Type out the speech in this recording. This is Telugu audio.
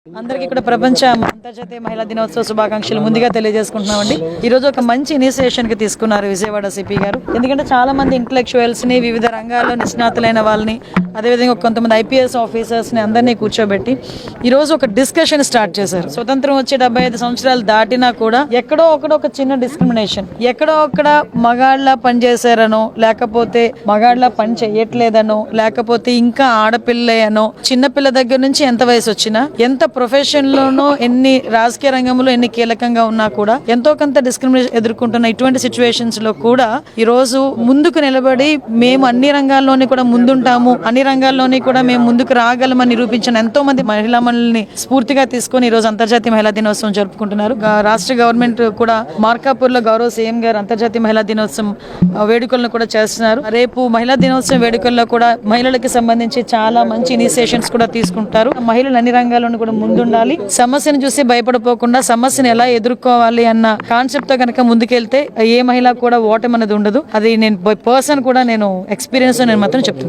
అందరికీ కూడా ప్రపంచ అంతర్జాతీయ మహిళా దినోత్సవ శుభాకాంక్షలు ముందుగా తెలియజేసుకుంటున్నామండి. ఈ రోజు ఒక మంచి ఇనిషియేషన్ కి తీసుకున్నారు విజయవాడ సిపి గారు. ఎందుకంటే చాలా మంది ఇంటలెక్చువల్స్ ని, వివిధ రంగాల్లో నిష్ణాతులైన వాళ్ళని, అదేవిధంగా కొంతమంది ఐపీఎస్ ఆఫీసర్స్ ని అందరినీ కూర్చోబెట్టి ఈ రోజు ఒక డిస్కషన్ స్టార్ట్ చేశారు. స్వతంత్రం వచ్చే 75 సంవత్సరాలు దాటినా కూడా ఎక్కడో ఒక చిన్న డిస్క్రిమినేషన్, ఎక్కడో అక్కడ మగాళ్ళ పని చేశారనో, లేకపోతే మగాళ్ళ పని చేయట్లేదనో, లేకపోతే ఇంకా ఆడపిల్లే అనో, చిన్నపిల్ల దగ్గర నుంచి ఎంత వయసు వచ్చినా, ఎంత ప్రొఫెషన్ లోనో, ఎన్ని రాజకీయ రంగంలో ఎన్ని కీలకంగా ఉన్నా కూడా ఎంతో కొంత డిస్క్రిమినేషన్ ఎదుర్కొంటున్న ఇటువంటి సిచ్యువేషన్స్ లో కూడా ఈ రోజు ముందుకు నిలబడి మేము అన్ని రంగాల్లోని కూడా ముందుంటాము, అన్ని రంగాల్లోని కూడా మేము ముందుకు రాగలమని నిరూపించిన ఎంతో మంది మహిళా మనుల్ని స్ఫూర్తిగా తీసుకొని ఈ రోజు అంతర్జాతీయ మహిళా దినోత్సవం జరుపుకుంటున్నారు. రాష్ట్ర గవర్నమెంట్ కూడా మార్కాపూర్ లో గౌరవ సీఎం గారు అంతర్జాతీయ మహిళా దినోత్సవం వేడుకలను కూడా చేస్తున్నారు. రేపు మహిళా దినోత్సవం వేడుకల్లో కూడా మహిళలకు సంబంధించి చాలా మంచి ఇనిషియేషన్స్ కూడా తీసుకుంటారు. మహిళలు అన్ని రంగాల్లోనూ కూడా ముందుండాలి, సమస్యను చూసి భయపడిపోకుండా సమస్యను ఎలా ఎదుర్కోవాలి అన్న కాన్సెప్ట్ తో కనుక ముందుకెళ్తే ఏ మహిళ కూడా ఓటమి అనేది ఉండదు. అది నేను పర్సన్ కూడా నేను ఎక్స్పీరియన్స్ నేను మాత్రం చెప్తున్నాను.